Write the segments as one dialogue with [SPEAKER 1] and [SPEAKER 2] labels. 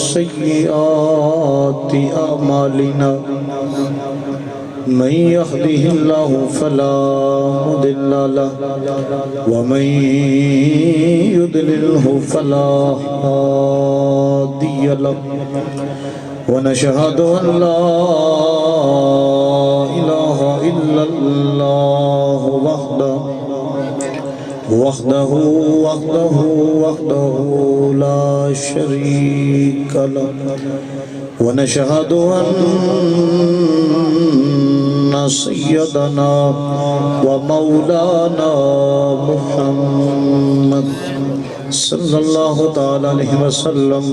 [SPEAKER 1] सय्यिआति अमालिना मन यहदिहिल्लाहु फला मुदिल्ल लहु व मन युद्लिल्हु फला हादिय लहु व नशहदु अन ला इलाहा इल्लल्लाह वहदहु ला शरीक लहु व नशहदु अन्ना सय्यदना व मौलाना मुहम्मद सल्लल्लाहु तआला अलैहि वसल्लम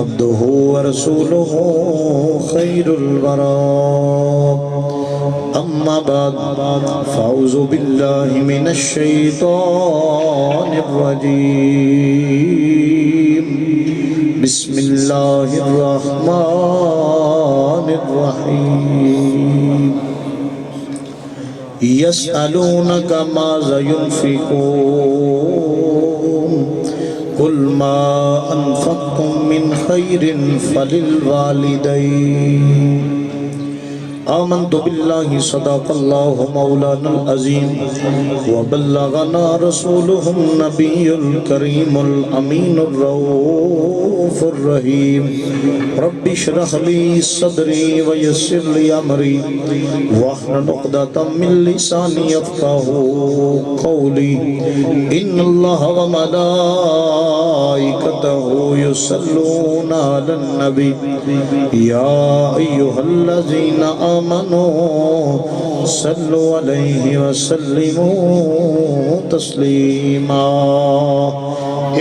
[SPEAKER 1] अब्दुहु व रसूलुहु खैरुल वरा अम्मा बाद फ़अऊज़ु बिल्लाहि मिनश शैतानिर रजीम बिस्मिल्लाहिर रहमानिर रहीम यसअलूनका माज़ा युनफ़िक़ून कुल मा अनफ़क़्तुम मिन खैरिन फ़लिल वालिदैन आमन्तु बिल्लाहि सदक़ल्लाहु मौलानल अज़ीम व बल्लगना रसूलुहुन नबियुल करीमुल अमीनुर रऊफ़ुर रहीम रब्बि इश्रह ली सदरी व यस्सिर ली अमरी वहलुल उक़दतम मिन लिसानी यफ़क़हू क़ौली इन्नल्लाहा व मलाइकतहू युसल्लूना अलन नबी या अय्युहल्लज़ीना आमनो सल्लु अलैहि वसल्लिमू तस्लीमा।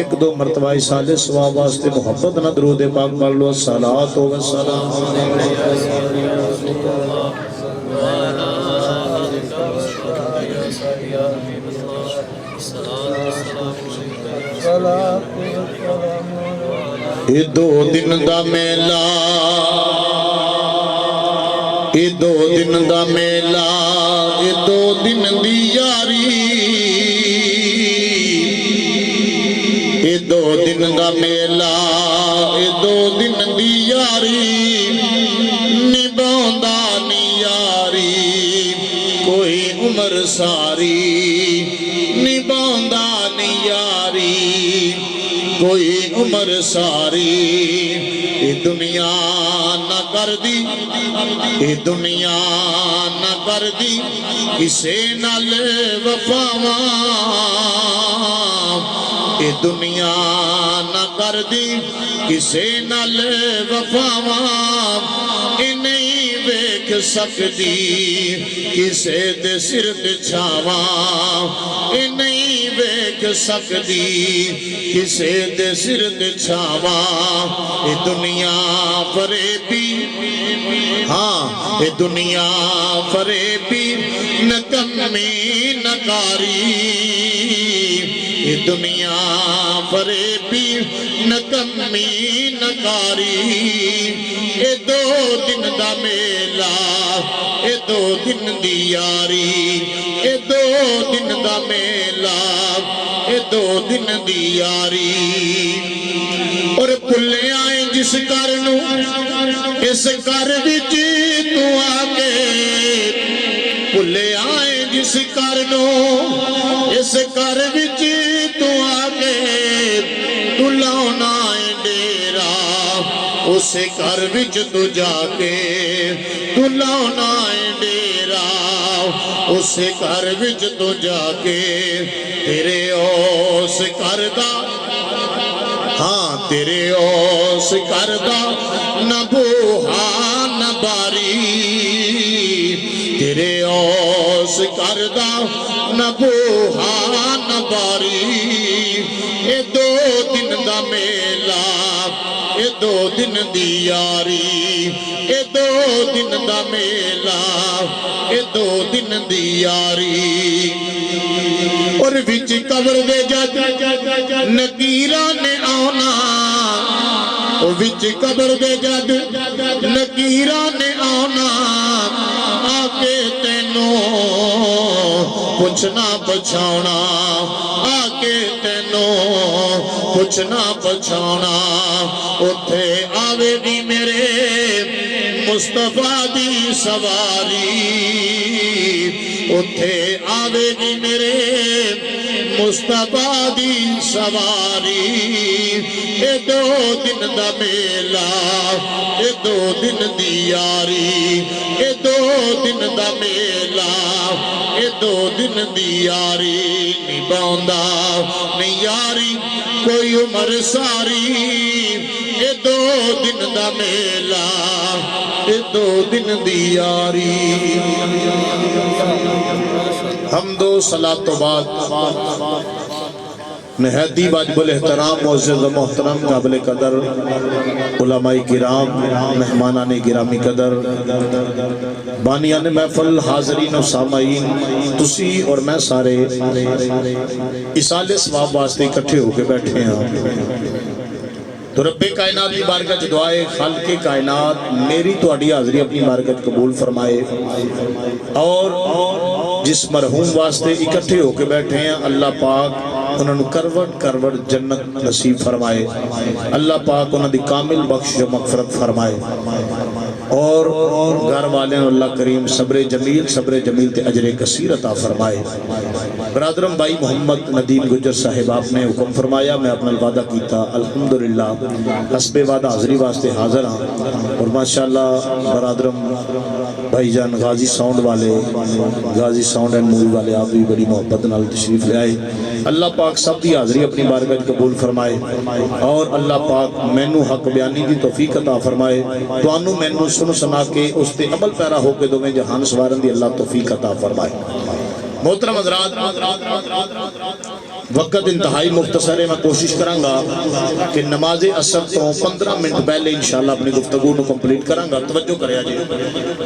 [SPEAKER 1] एक दो मरतबा साले सवाब वास्ते मोहब्बत न दरूद पाक पढ़ लो। सलातो व सलाम ये दो दिन दा मेला ये दो दिन दा मेला ये दो दिन दी यारी ये दो दिन दा मेला ये दो दिन दी यारी निभांदा नी यारी कोई उम्र सारी निभांदा नी यारी कोई उम्र सारी ये दुनिया न कर दी ये दुनिया न कर दी किसे नाल वफावा ये दुनिया न कर दी किसे नाल वफावा ये नहीं वेख सकती किसे दे सिर ते छावा ये नहीं वेख सकती किसे दे सिर ते छावा ये दुनिया फरेबी हाँ ये दुनिया फरेबी नकम्मी नकारी ये दुनिया फरेबी नकम्मी नकारी ये दो दिन दा मेला ये दो दिन दी यारी ये दो दिन दा मेला ये दो दिन दी यारी और भुले आए जिस घर नू इस घर विच तू आके भुले आए जिस घर नू इस घर विच तू आके तू लाउना है डेरा उस घर विच तू जाके तू लाउना है डेरा उस घर विच तू जाके तेरे उस घर दा हाँ तेरे उस घर दा न बूहा न बारी तेरे उस घर दा न बूहा न बारी ये दो दिन दा मेला ये दो दिन दी यारी ये दो दिन दा मेला ये दो दिन दी यारी और विच कब्र दे जद नकीरा ने आना विच कब्र दे जद नकीरा ने आना आके तेनों पुछना पछाना आके तेनों पुछना पछाना उथे आवेगी मेरे मुस्तफा दी सवारी, उथे आवेगी मेरे मुस्तफा दी सवारी। ए दो दिन दा मेला, ए दो दिन दी यारी, ए दो दिन दा मेला, ए दो दिन दी यारी। निभांदा नहीं यारी कोई उम्र सारी, ए दो दिन दा मेला, ए दो दिन दी यारी। हम दो सलात तो बाद नहदी वाजिबुल एहतराम मुअज़्ज़ज़ व मोहतरम काबिल कदर उलमाए किराम, मेहमानाने गिरामी कदर, बानियाने महफल, हाज़रीन और सामाईन, तुसी और मैं सारे इसाले सवाब वास्ते इकट्ठे होके बैठे हैं। तो रब्बे कायनात की बारगाह च दुआए खालिक़े कायनात मेरी तुहाडी हाज़री अपनी बारगाह कबूल फरमाए, और जिस मरहूम वास्ते इकट्ठे होके बैठे हैं अल्लाह पाक उन्होंने करवट करवट जन्नत नसीब फरमाए। अल्लाह पाक उन्होंने कामिल बख्श मगफरत फरमाए, और घर वाले अल्लाह करीम सब्र जमील ते अजरे कसीर अता फरमाए। बरादरम भाई मोहम्मद नदीम गुजर साहिब आपने हुक्म फरमाया, मैं अपना वादा किया, अल्हम्दुलिल्लाह हस्बे वादा हाज़री वास्ते हाज़र हाँ। और माशाअल्लाह बरादरम भाईजान गाजी साउंड वाले, गाजी साउंड एंड मूवी वाले, आप भी बड़ी मोहब्बत नाल तशरीफ ले आए। अल्लाह पाक सब की हाज़री अपनी बारगाह कबूल फरमाए, और अल्लाह पाक मैनू हक बयानी की तौफीक अता फरमाए, तुहानू मैनू सुन सुना के उस ते अमल पैरा होकर दोवें जहान सवारन दी अल्लाह तौफीक अता फरमाए। मोहतरम हज़रात, वक़्त इंतहाई मुख्तसर है, मैं कोशिश करांगा कि नमाज असर तो 15 मिनट पहले इंशाअल्लाह अपनी गुफ्तगू को कंप्लीट करांगा। तवज्जो करिया जी।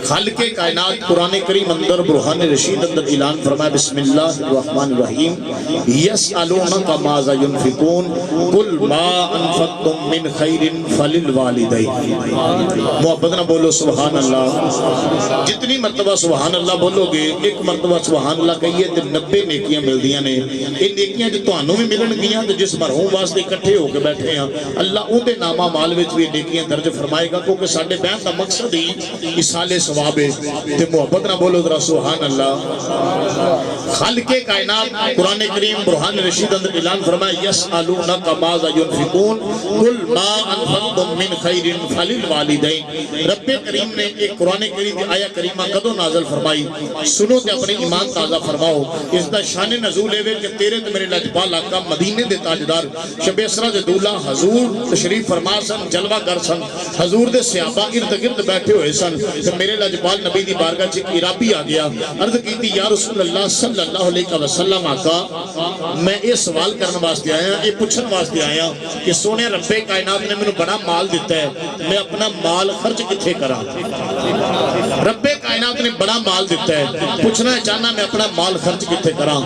[SPEAKER 1] खालिक़े कायनात कुरान करीम अंदर बुरहान रशीद अंदर ऐलान फरमाया, बिस्मिल्लाहिर्रहमानिर्रहीम, यसअलूनका माज़ा युनफिकून कुल मा अनफक़्तुम मिन खैरिन फलिल वालिदैन। मोहब्बत ना बोलो सुभान अल्लाह। जितनी मर्तबा सुभान अल्लाह बोलोगे, एक मर्तबा सुभान अल्लाह कहिए तो 90 नेकियां मिलदियां ने। ये नेकियां जो तुहानू भी मिलणगियां, तो जिस मरहूम वास्ते इकट्ठे होकर बैठे हैं अल्लाह उहदे नामा माल विच भी नेकियां दर्ज फरमाएगा, क्योंकि साडे बहन का मकसद ही इसाले सवाब है। ते मोहब्बत ना बोलो जरा सुभान अल्लाह। खालिक़े कायनात कुरान करीम बुरहान रशीद अंदर ऐलान फरमाया, यसअलूनका माज़ा युनफिकून कुल मा अनफक़्तुम मिन खैरिन फलिल वालिदैन। रब्बे करीम ने एक कुरान करीम की आया करीमा कदों नाज़िल फरमाई, सुनो ते अपने ईमान ताज़ा फरमाओ। इसका शान नज़ूल है कि तेरे ते मेरे लजपाल आका मदीने दे ताजदार शबे इसरा दे दूल्हा हजूर तशरीफ फरमा सन, जलवा कर सन। हजूर दे सहाबा इर्द गिर्द बैठे हुए सन, तो मेरे लजपाल नबी दी बारगाह च एक इराबी आ गया। अर्ज की या रसूल अल्लाह सल्लल्लाहु अलैहि वसल्लम, आका मैं ये सवाल करने वास्ते आया, ये पूछने वास्ते आया कि सोने रब्बे कायनात ने मैंने बड़ा माल दिता है, मैं अपना माल खर्च किथे करा। रब्बे कायनात ने बड़ा माल दिता है, पूछना चाहना मैं अपना माल खर्च किथे करा।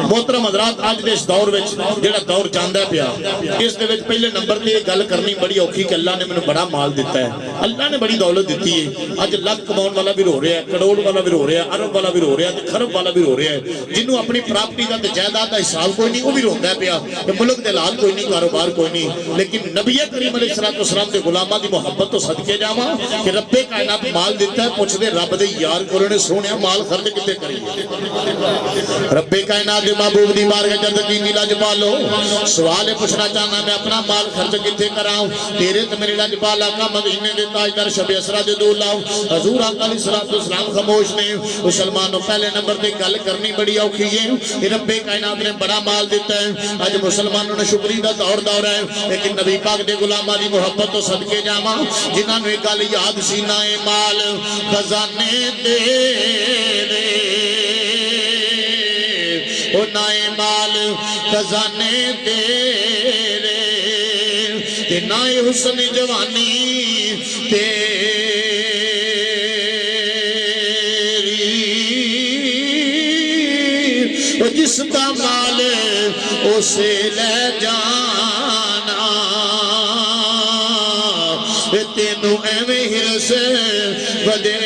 [SPEAKER 1] मोहतरम हज़रात, अज दे इस दौर विच जिहड़ा दौर जांदा पिया, इस दे विच पहले नंबर ते गल करनी बड़ी औखी कि अल्लाह ने मैनूं बड़ा माल दिता है, अल्लाह ने बड़ी दौलत दी है। अज लख कमाउण वाला भी रो रहा है, करोड़ वाला भी रो रहा है, अरब वाला भी रो रहा है, खरब वाला भी रो रहा है। जिन्होंने अपनी प्राप्ति का जायदाद का हिसाब कोई नहीं, वो भी रोंदा पिया कि मुल्क के हालात कोई नहीं, कारोबार कोई नहीं। लेकिन नबी करीम अलैहिस्सलाम के गुलामां दी मोहब्बत तो सदके जावां कि रब्बे कायनात माल दिता है, पुछदे रब दे यार कोलों सोने माल खर्च किते करिए। रब्बे कायनात दे महबूब दी बारगाह जद कीनी लजपालो, सवाल पूछना चाहना मैं अपना माल खर्च किथे कराऊं। तेरे ते मेरे लजपाल आका मदीने दे ताजदार शबे असरा दे दूल्हा हजूर आका अलैहिस्सलाम खामोश ने। मुसलमानों पहले नंबर ते गल करनी बड़ी औखी है। रब्बे कायनात ने बड़ा माल दिता है, अज मुसलमानों ने शुक्री दा दौर है, लेकिन नबी पाक दे गुलामां दी मोहब्बत तो सदके जावां जिन्हां नूं गल याद सी, ना ए माल खजाने तेरे, ओ नाए माल खजाने तेरे, ते नाए हुस्न जवानी तेरी, जिसका माल उसे ले जाना, तेनू एवें हिरस बदे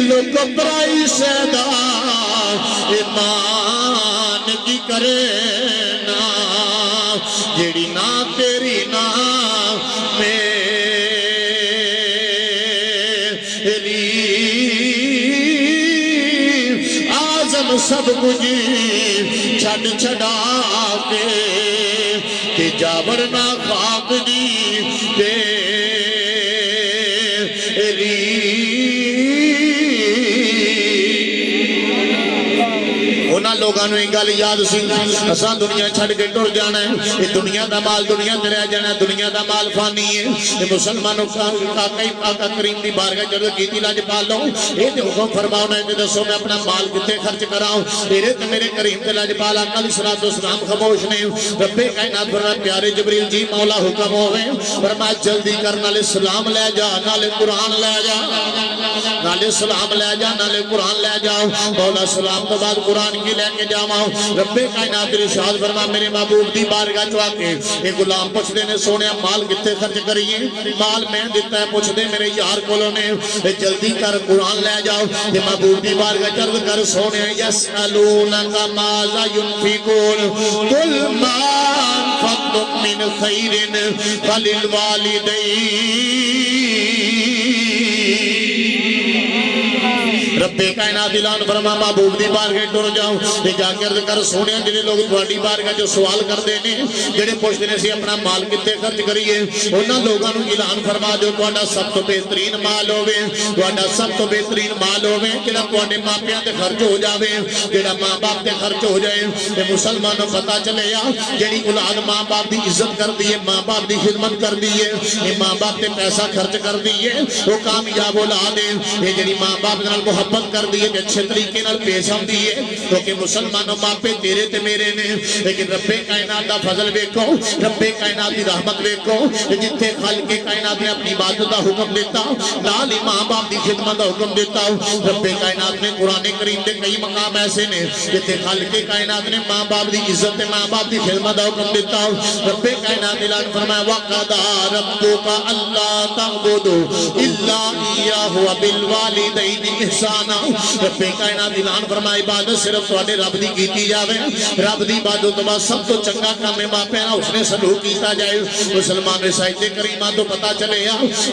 [SPEAKER 1] लोग प्राइस दा मान की करे ना जेड़ी ना तेरी ना मेरी आजम सब कुछ छड़ छड़ा के ते जावर ना खाक दी तेरी उन्होंने लोगों ने गल याद सी असा दुनिया छड़ के टुर जाना है ये दुनिया का माल दुनिया ते रह जाना दुनिया का माल फानी है ये मुसलमानों आका करीम की बारगाह जब की लजपाल लो ये हुक्म फरमाओ ना दसो मैं अपना माल कितने खर्च कराऊं तेरे ते मेरे करीम ते लजपाल आका अलैहिस्सलाम खामोश ने रब्बे कायनात फरमाया प्यारे जिब्रील जी मौला हुक्म होवे फरमाया जल्दी कर नाले सलाम ले जा नाले कुरान ले जा नाले सलाम ले जा नाले कुरान ले जाओ मौला सलाम तो बाद कुरान की लेके जावाओ रब्बे कायनात इरशाद फरमा मेरे महबूब दी बारगाह च आके ये गुलाम पुछदे ने सोने माल कितने खर्च करिए माल मैं दिता है पुछदे मेरे यार कोलों ने जल्दी कर कुरान ले जाओ ते महबूब दी बारगाह च अर्ज कर सोने यसअलूनका माज़ा युनफिकून कुल मा अनफक़्तुम मिन खैरिन फलिल वालिदैन रब्बे कायनात ऐलान फरमा महबूब दी बारगाह टुर जाओ ते जाके अर्ज कर सोने जिहड़े लोग तुहाडी बारगाह जो सवाल करते हैं जिहड़े पुछदे ने सी अपना माल कित्थे खर्च करिए उन्हां लोगां नूं ऐलान फरमा दो तुहाडा सब तो बेहतरीन माल होवे तुहाडा सब तो बेहतरीन माल होवे जिहड़ा तुहाडे मापियां ते खर्च हो जावे जिहड़ा मां बाप ते खर्च हो जाए ते मुसलमानों पता चले जिहड़ी औलाद मां बाप दी इज्जत करदी है मां बाप दी खिदमत करदी है ये मां बाप ते पैसा खर्च करदी है वो कामयाब औलाद है ये जिहड़ी मां बाप नाल मोहब्बत करदी है अच्छे तरीके नाल पेश आउंदी है क्योंकि मुसलमानों मापे तेरे ते मेरे ने लेकिन रब्बे कायनात दा फजल देखो रब्बे कायनात दी रहमत देखो जिथे खालिके कायनात ने अपनी इबादत दा हुक्म देता नाल ही मां बाप दी खिदमत दा हुक्म देता रब्बे कायनात ने कुरान करीम दे कई मकाम ऐसे ने जिथे खालिके कायनात ने मां बाप दी इज्जत ते मां बाप दी खिदमत दा हुक्म देता रब्बे कायनात ऐलान फरमाया वक़दा रब्बुका अल्ला तअबुदु इल्ला इय्याहु व बिल वालिदैनि ihsana रब्बे कायनात ऐलान फरमाया इबादत सिर्फ तुहाडे रब दी कीती जावे रब दी इबादत तो बाद सब तो चंगा काम है मापियां नाल उसने सलूक कीता जाए मुसलमान साहित्य करीमा तो पता चले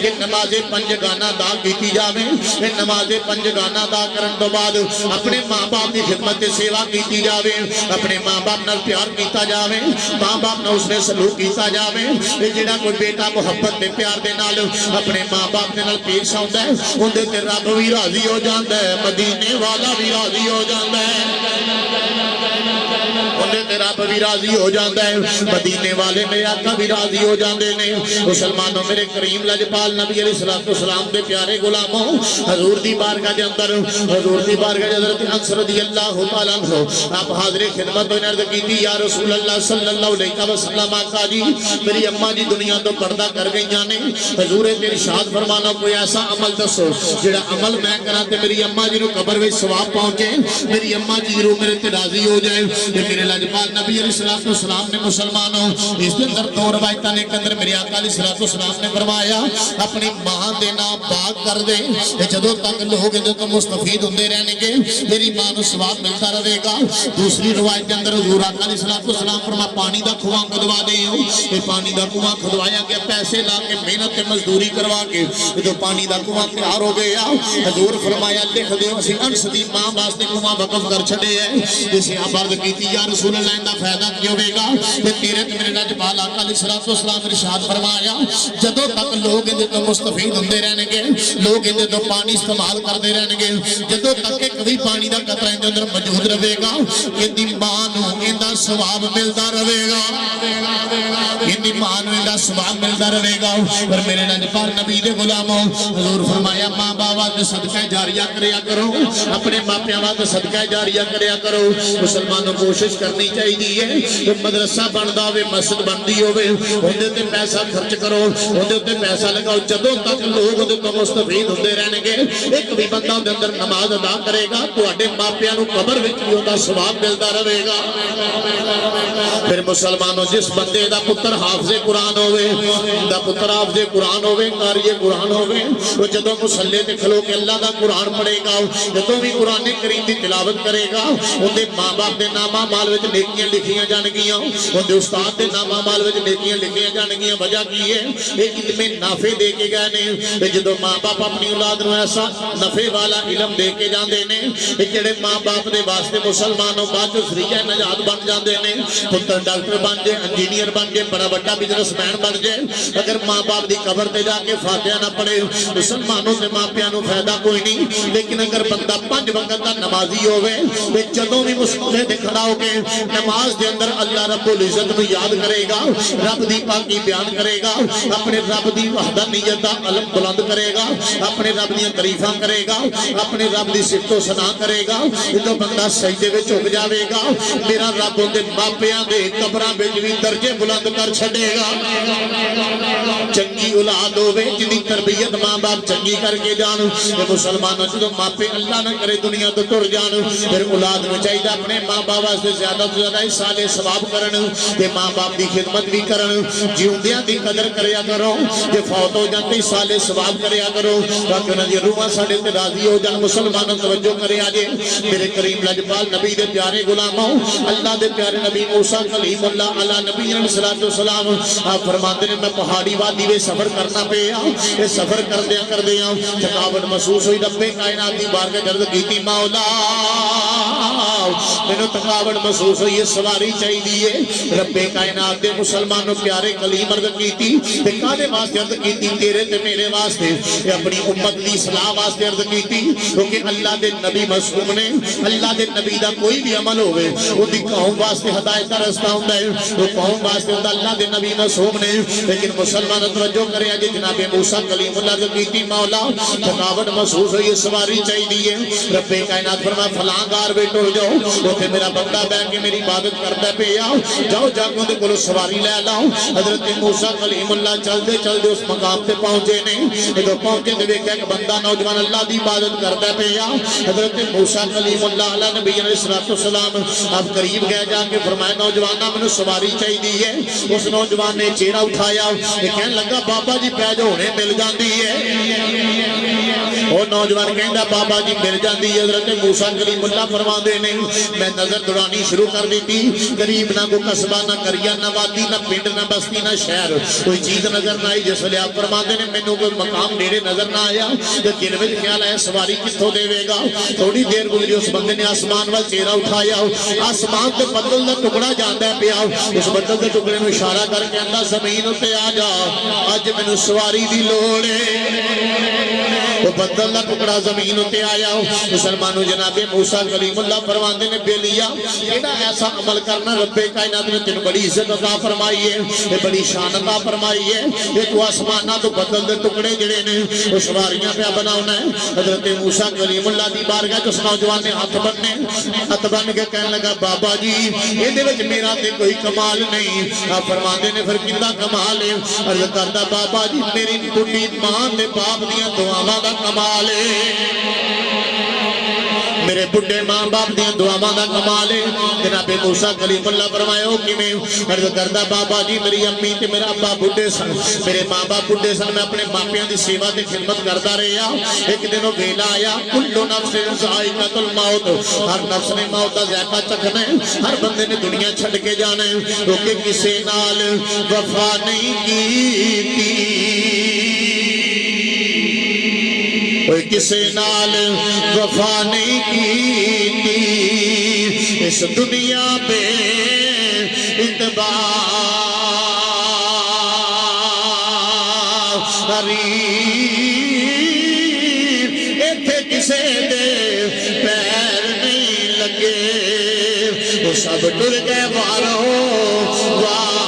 [SPEAKER 1] कि नमाज़े पंज गाना अदा कीती जावे नमाज़े पंज गाना अदा करन तो बाद अपने मां बाप की खिदमत ते सेवा कीती जावे अपने मां बाप नाल प्यार कीता जावे मां बाप नाल उसने सलूक कीता जावे जेड़ा कोई बेटा मुहब्बत ते प्यार दे नाल अपने मां बाप दे नाल पेश आउंदा है उहदे ते रब भी राजी हो जांदा है मदीने वाला भी राजी हो जाता है रब भी राजी हो जाता है मदीने वाले मेरे आका भी राजी हो जाते हैं मुसलमानों मेरे करीम लजपाल नबी अलैहिस्सलाम दे प्यारे गुलामों हजूर दी बारगाह के अंदर हजूर दी बारगाह हज़रत अनस रज़ियल्लाहु तआला अन्हु आप हाज़िर खिदमत में अर्ज़ कीती या रसूल अल्लाह सल्लल्लाहु अलैहि वसल्लम आका जी मेरी अम्मा जी दुनिया तो पर्दा कर गईयां ने हजूर ते इरशाद फरमाना कोई ऐसा अमल दसो जेड़ा अमल मैं करा ते मेरी अम्मा जी नूं कब्र विच सवाब पहुंचे मेरी अम्मा जी जरूर मेरे ते राजी हो जाए ते मेरे लजपाल नबी अलैहिस्सलाम ने मुसलमानों इस अंदर दो रवायतां ने अंदर मेरे आका अलैहिस्सलाम ने फरमाया अपनी मां दे नाम पाक कर दे ते जदों तक लोग इहदे तो मुस्तफीद हुंदे रहणगे तेरी मां नूं सवाब मिलता रहेगा दूसरी रवायत के अंदर हुजूर आका अलैहिस्सलाम फरमा पानी दा कुआं खुदवा दे ते पानी दा कुआं खुदवाया गया पैसे ला के मेहनत ते मजदूरी करवा के जदों पानी दा कुआं तैयार हो गया हजूर फरमाया लिख दिओ असीं अनस दी मां वास्ते कुआं वक्फ कर छड़े है इसे अर्ज़ कीती या रसूल अल्लाह दा फायदा की होगा ते तेरे ते मेरे लजपाल आका अलैहिस्सलाम इरशाद फरमाया जदों तक लोग इहदे तो मुस्तफीद हुंदे रहणगे लोग इहदे तो पानी इस्तेमाल करते रहणगे जदों तक एक भी पानी दा कतरा इहदे अंदर मौजूद रहेगा इहदी मां नूं इहदा सवाब मिलदा रहेगा इहदी मां नूं इहदा सवाब मिलदा रहेगा पर मेरे लजपाल नबी दे गुलामों हजूर फरमाया मां बाप वास्ते सदका जारिया करया करो अपने मापियां वास्ते सदका जारिया करया करो मुसलमानों कोशिश करनी होनी चाहिए है। मदरसा बनता हो, मस्जिद बनती होवे, उहदे ते पैसा खर्च करो, उहदे उत्ते पैसा लगाओ। जदों तक लोग उहदे तो मुस्तफीद होंदे रहणगे, एक भी बंदा उहदे अंदर नमाज अदा करेगा, तुहाडे मापियां नूं कबर विच भी उहदा सवाब मिलदा रहेगा। फिर मुसलमानों, जिस बंदे दा पुत्र हाफिज़े कुरान होवे, दा पुत्र हाफिज़े कुरान होवे, कारिए कुरान होवे, वो जदों मुसल्ले ते खलो के अल्लाह दा कुरान पढ़ेगा, जदों भी कुरान करीम दी तिलावत करेगा, उहदे मां बाप दे नामा माल विच नेकियां लिखियां जाणगियां, उहदे उस्ताद दे नामा माल विच नेकियां लिखियां जाणगियां। वजह की है? ये इल्मे नाफे दे के गए ने। जदों मां बाप अपनी औलाद नूं ऐसा नफे वाला इलम दे के जांदे ने, जिहड़े मां बाप दे वास्ते मुसलमानों बाद सरीया नजात बन जाते हैं। पुत्र डॉक्टर बन जाए, इंजीनियर बन जाए, बड़ा बड़ा बिजनेसमैन बन जाए, अगर माँ बाप की कबर से जाके फातिहा ना पढ़े, मुसलमानों से मापिया फायदा कोई नहीं। लेकिन अगर बंदा 5 वक्त का नमाजी होवे, जदों भी मुसल्ले ते खड़ा होके नमाज के अंदर अल्लाह रब्बुल इज्जत नूं याद करेगा, रब की पाकी बयान करेगा, अपने रब की वहदानियत दा अलम बुलंद करेगा, अपने रब दी तारीफां करेगा, अपने रब की सिफतो सना करेगा, जो बंदा सजदे विच झुक जाएगा, मेरा रब उहदे मापियां दे कबरां विच भी दर्जे बुलंद कर छड़ेगा। चंगी औलाद होवे, जिहदी तरबियत मां बाप चंगी करके जान। मुसलमानों जो मापे अल्लाह ना करे दुनिया तो तुर जान, फिर औलाद नूं चाहिए अपने मां बाप वास्ते ज्यादा तो ज्यादा साले सवाब करन ते मां बाप की खिदमत भी करन। जिउंदियां दी कदर करया करो, जे फौत हो जाते साले सवाब करया करो, ताकि उन्हां दी रूहां साडे ते राजी हो जान। मुसलमानों तवज्जो करे आजे, मेरे करीम लजपाल नबी दे प्यारे गुलामों, अल्लाह दे प्यारे नबी मूसा कलीमुल्लाह अला नबी अलैहिस्सलातु वस्सलाम आप फरमाते हैं, मैं पहाड़ी वादी में सफर करना पे ये सफर करदे थकावट महसूस हुई। रब्बे कायनात की बारगाह अर्ज़ कीती, मौला मैनू थकावट महसूस हुई है, सवारी चाहिए। रब्बे कायनात दे मुसलमानों प्यारे कलीम अर्ज़ कीती, ते कादे वास्ते अर्ज़ कीती? तेरे ते मेरे वास्ते, अपनी उम्मत दी सलाह वास्ते अर्ज़ कीती, क्योंकि अल्लाह दे नबी मासूम ने, अल्लाह दे नबी दा कोई भी अमल होवे उहदी कौम वास्ते हदायत दा रास्ता हुंदा है, वो कौम वास्ते हुंदा अल्लाह दे नबी मासूम ने। लेकिन मुसलमान तवज्जो करे अज जनाबे मूसा कलीमुल्लाह अर्ज़ कीती, मौला थकावट महसूस हुई, सवारी चाहिए। रब्बे कायनात फरमा फलां गार वे टुर जाओ, उत्थे मेरा बंदा बैठ के मेरी इबादत करदा पे आओ, जाओ जाके उहदे कोलों सवारी लै लाओ। हज़रत मूसा कलीमुल्लाह चलदे चलदे उस मकाम ते पहुंचे ने, जदों पहुंचे ते वेख्या कि बंदा नौजवान अल्लाह दी इबादत करदा पे आ। हज़रत मूसा कलीमुल्लाह अला नबी अलैहिस्सलातु वस्सलाम आप करीब गए, जाके फरमाया, नौजवाना मैनूं सवारी चाहिए। उस नौजवान ने चेहरा उठाया, कहने लगा, बाबा जी पै जाओ हुणे मिल जाती है। वो नौजवान कहता, बाबा जी मिल जाती है। हज़रत मूसा कलीमुल्लाह फरमाते ने, मैं नजर दौड़ानी शुरू कर दी, करीब ना कोई कस्बा, ना करिया, ना वादी, ना पिंड, ना बस्ती, ना शहर, कोई चीज नजर ना आई। जिसले आप फरमाते ने मैनू कोई मकाम नेड़े नजर ना आया, तो दिल में ख्याल आया सवारी कितों देगा। थोड़ी देर गुजरी, उस बंदे ने आसमान वाल चेहरा उठाया, आसमान से बदल का टुकड़ा जाता पिया। उस बदल के टुकड़े में इशारा करके आंदा, जमीन उत्ते आ जा, अज मैनू सवारी की लोड़ है। वो बदल का टुकड़ा जमीन उत्ते आया। मुसलमानों जनाबे मूसा कलीमुल्लाह फरमाते ने, बेलिया एड़ा ऐसा अमल करना, रब्बे कायनात ने तेन बड़ी इज्जत अता फरमाई है, बड़ी शान अता फरमाई है। ये तू आसमाना तो बदल के टुकड़े जिहड़े ने वो सवारियां पे बनाना है। हज़रत मूसा कलीमुल्लाह की बारगाह उस नौजवान ने हाथ बन्ने, हाथ बन के कहने लगा, बाबा जी इहदे विच मेरा ते कोई कमाल नहीं। आप फरमाते ने, फिर कितना कमाल है? अर्ज़ करदा, बाबा जी मेरी बुढ़ी मां ते बाप दियां दुआवां दा कमाल है, मेरे बुढ़े मां बाप दियां दुआवां दा कमाल है। जनाबे मूसा कलीमुल्लाह फरमाया, ओ किवें? अर्ज़ करदा, बाबा जी मेरी अम्मी ते मेरा अब्बा बुढ़े सन, मेरे मां बाप बुढ़े सन, मैं अपने मापियां की सेवा ते खिदमत करता रहा। एक दिन वो वेला आया, कुल्लु नफ्सिन ज़ाइक़तुल मौत, हर नफ्स ने मौत का ज़ायक़ा चखना है, हर बंदे ने दुनिया छड्ड के जाना है। क्योंकि किसी नाल वफा नहीं कीती, किसे नाल वफा नहीं की, इस दुनिया पे इतबारी, इत्थे किसे दे पैर नहीं लगे, वो सब टुर गए वारों वारी।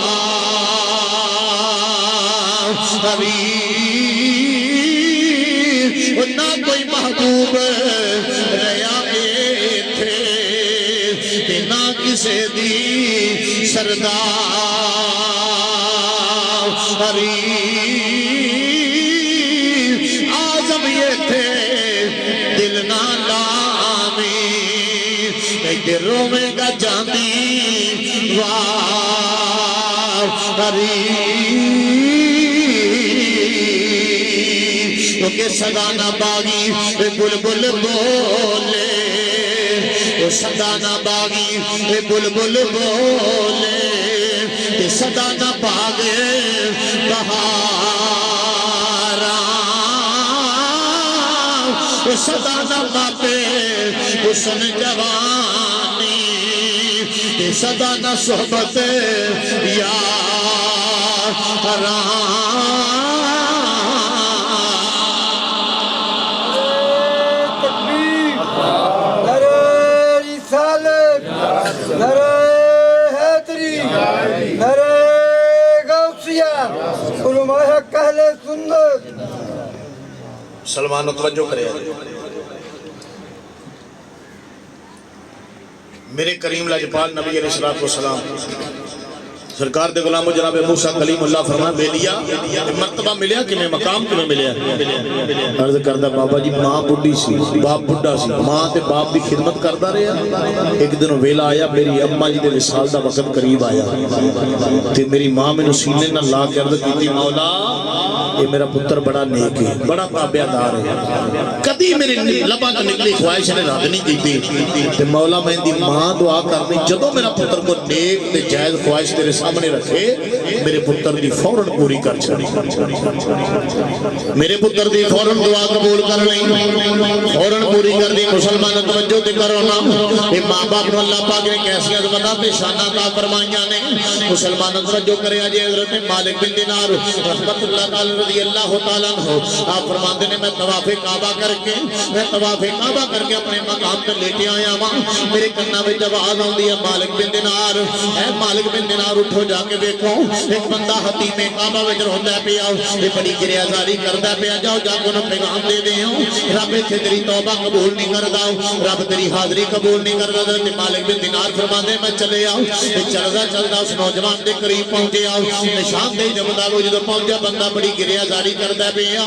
[SPEAKER 1] ना कोई महबूब रहा इत्थे, ना किसे दी सरदारी आजम ये थे दिल ना लामी रोवेगा जानी वारी क्योंकि सदाना बागी बुलबुल बोले सदाना बागी बुलबुल बोले सदाना बागे बहारा सदाना बापे हुस्न जवानी सदाना सोहबत यारा सलमान तवज्जो करे मेरे करीम लाजपाल नबी अलैहिस्सलातु वस्सलाम सरकार दे गुलामो जनाब मूसा कलीमुल्लाह फरमाया बेलिया मर्तबा मिलया किवें मकाम किवें मिलया अर्ज करदा बाबा जी मां बुढ़ी सी बाप बुढ़ा सी मां ते बाप दी खिदमत करदा रहा एक दिन वेला आया मेरी अम्मा जी दे विसाल दा वक्त करीब आया ते मेरी मां मैनू सीने नाल ला के अर्ज कीती मौला ये मेरा पुत्र बड़ा नेक है बड़ा ताबेदार है कदी मेरी लबा तो निकली ख्वाहिश ने रद्द नहीं की ते मौला मैं दी मां दुआ करनी जदों मेरा पुत्र को नेक ते जायज ख्वाहिश तेरे सामने रखे मेरे पुत्र दी फौरन पूरी कर छड़ी मेरे पुत्र दी फौरन दुआ कबूल कर ली फौरन पूरी कर दी मुसलमान तवज्जो ते करो ना ये मां बाप नु अल्लाह पाक ने कैसी अज़मत ते शाना ता फरमाईयां ने मुसलमान तवज्जो करे अज हजरत मालिक बिन दिनार रहमतुल्लाह तआला रज़ी अल्लाह तआला अन्हु आप फरमाते ने मैं तवाफ़े काबा करके अपने मकाम ते लेके आया हां मेरे कन्ना विच आवाज आउंदी है मालिक बिन दिनार ऐ मालिक बिन दिनार उठो जाके देखो एक बंदा हतीमे काबा विच रोंदा पिया ये बड़ी गिरयाजारी करदा पिया जाओ जाके उन्हें पैगाम दे देओ रब इत्थे तेरी तौबा कबूल नहीं करदा रब तेरी हाजिरी कबूल नहीं करदा ते मालिक बिन दिनार फरमांदे मैं चले आओ ते चलदा उस नौजवान दे करीब पहुंचे आओ निशान दे जमदा वो जदों पहुंचा बंदा बड़ी गिरयाजारी करदा पिया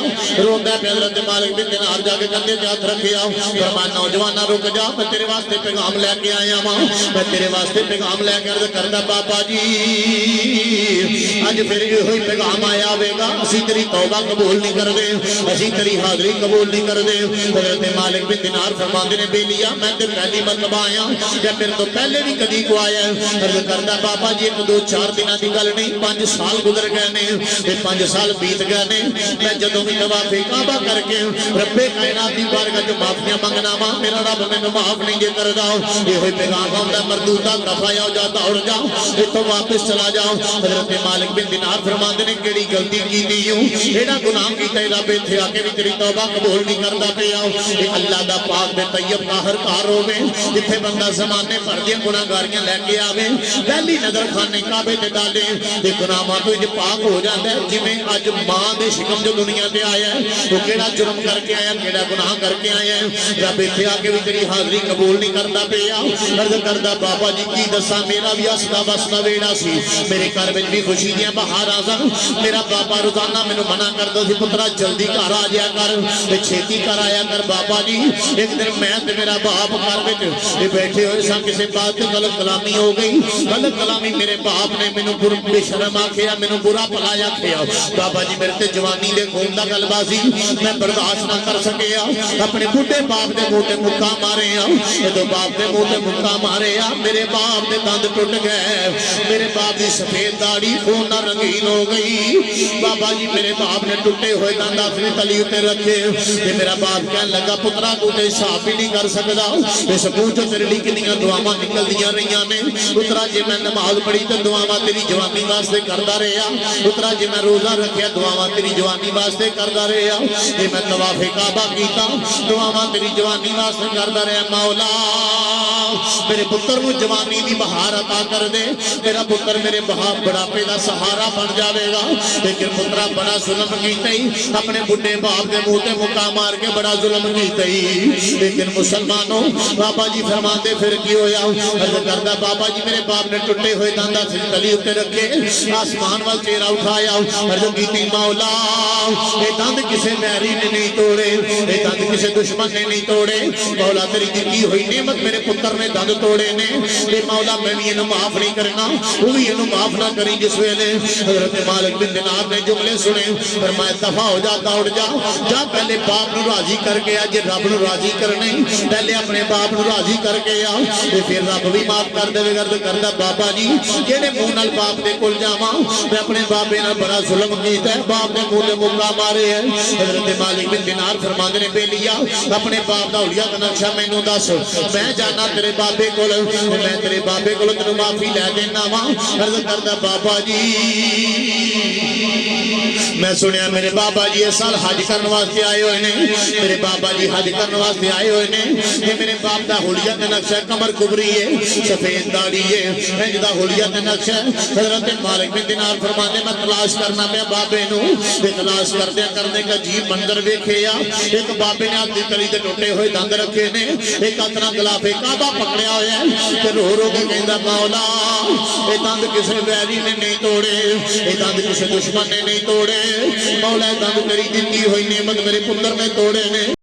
[SPEAKER 1] रोंदा पिया हज़रत मालिक बिन दिनार जाके कंधे ते हाथ रखे आओ फरमाया नौजवाना रुक जा मैं तेरे वास्ते पैगाम लेके आया हां मैं तेरे वास्ते पैगाम लेके अर्ज करदा बाबा जी अज फिर यही पैगाम आया होगा असी तेरी तौबा कबूल नहीं करते असी तेरी हाजिरी कबूल नहीं करते हज़रत मालिक बिन दिनार फरमाते ने बेलिया मैं तो पहली मरतबा आया या मेरे तो पहले भी कदी को आया अर्ज करदा बाबा जी एक दो चार दिन की गल नहीं 5 साल गुजर गए ने 5 साल बीत गए ने मैं जदों भी तवाफ़े काबा करके रब्बे कायनात दी बारगाह च माफियां मंगना वा मेरा रब मैनू माफ नहीं जे करदा इहो पैगाम आउंदा मरदूदा दफा आओ जा दौड़ जाओ इत्थों वापस चला जाओ हज़रत मालिक बिन दिनार फरमाते ने केड़ी गलती कीती हूं एड़ा गुनाह कीता रब इत्थे आके भी तेरी तौबा कबूल नहीं करदा पिया ये अल्लाह दा पाक दे तैयब ताहर घर होवे जिथे बंदा ज़माने भर दी गुनाहगारियां लेके आवे पहली नजर खाने काबे ते डाले ते गुनाहां तो इज पाक हो जांदा है जिवें अज मां दे शिकम जो दुनिया ते आया है वो केड़ा जुर्म करके आया केड़ा गुनाह करके आया है रब इत्थे आके भी तेरी हाजिरी कबूल नहीं करदा पिया अर्ज करदा बाबा जी की दसा मेरा भी हसदा बसदा वेड़ा सी मेरे घर में भी खुशी दियां बहारां सन मेरा बाबा रोजाना मैनू मना करदा सी पुत्रा जल्दी घर आ जाया कर ते छेती घर आया कर बाबा जी एक दिन मैं ते मेरा बाप घर विच बैठे हुए सन किसी बात ते गलत कलामी हो गई गलत कलामी मेरे बाप ने मैनू बेशरम आखिया मैनू बुरा भला आखिया बाबा जी मेरे ते जवानी दे खून दा गलबा सी मैं बर्दाश्त ना कर सकिया अपने बुढ़े बाप दे मुंह ते मुक्का मारे जदों बाप दे मुंह ते मुक्का मारे मेरे बाप दे दंद टुट गए मेरे बाप की सफेद दाढ़ी खून ना रंगीन हो गई बाबा जी मेरे बाप ने टुटे हुए दंद अपनी तली उत्ते रखे ते मेरा बाप कहने लगा पुत्रा तू ते हिसाब भी नहीं कर सकदा इस मुंह चों तेरे लिए कितनियां दुआवां निकलदियां रहियां ने पुत्रा जे मैं नमाज पढ़ी तो दुआवां तेरी जवानी वास्ते करदा रहा पुत्रा जे मैं रोजा रखिया दुआवां तेरी जवानी वास्ते करदा रहा जे मैं तवाफ़े काबा कीता दुआवां तेरी जवानी वास्ते करदा रहा मौला मेरे पुत्र को जवानी की बहार अता कर दे मेरा पुत्र पुत्र मेरे बुढ़ापे का सहारा बन जाएगा। लेकिन पुत्रा बड़ा जुल्म कीता ही, अपने बुढ़े बाप के मुंह ते मुक्का मार के बड़ा जुल्म कीता ही। लेकिन मुसलमानों बाबा जी फरमाते फिर की होया, अर्ज करदा बाबा जी मेरे बाप ने टुटे हुए दंदा तली उत्ते रखे, आसमान वाल चेहरा उठाया, अर्ज कीती मौला ये दंद किसी मैरी ने नहीं तोड़े, ये दंद किसी दुश्मन ने नहीं तोड़े। मौला तेरी दी हुई नेमत मेरे पुत्र ने दंद तोड़े ने, ते मौला मैं भी इन्हू माफ नहीं करना, वो भी इन्हू माफ ना करी। जिस वेले हजरत मालिक बिन दिनार ने जुमले सुने, फरमाया दफा हो जा, दौड़ जा, जा पहले बाप नू राजी करके आ। जे रब नू राजी करने पहले अपने बाप नू राजी करके आ, ते फिर रब भी माफ कर देवेगा। करदा बाबा जी जेड़े मुंह नाल बाप दे कोल जावां, मैं अपने बाबे नाल बड़ा जुल्म कीता है, बाप ने मुंह ते मुक्का मारे है। हजरत मालिक बिन दिनार फरमांदे ने बेलिया अपने बाप दा हुलिया दा नक्शा मैनू दस, मैं जाना तेरे बाबे कोल, मैं तेरे बाबे कोल तेनू माफी लै देना वा। अर्ज करदा बाबा जी मैं सुनिया मेरे बाबा जी इस साल हज करने वास्ते आए हुए ने, मेरे बाबा जी हज करने वास्ते आए हुए ने। ये मेरे बाप दा हुलिया दा नक्शा, कमर कुबरी है, सफेद दाढ़ी है, इंज दा हुलिया दा नक्शा। हजरत मालिक बिन दिनार फरमाते मैं तलाश करना मैं बाबे नू, ते तलाश करने का अजीब मंजर वेखिया। एक बाबे ने अपनी तली ते टुटे हुए दंद रखे ने, एक अपना गलाफे काबा पकड़िया होया है, ते रो रो के कहंदा मौला ये दंद किसी वैरी ने नहीं तोड़े, ये दंद किसी दुश्मन ने नहीं तोड़े। मौला दंद तेरी दी हुई नेमत मेरे पुत्र ने तोड़े ने।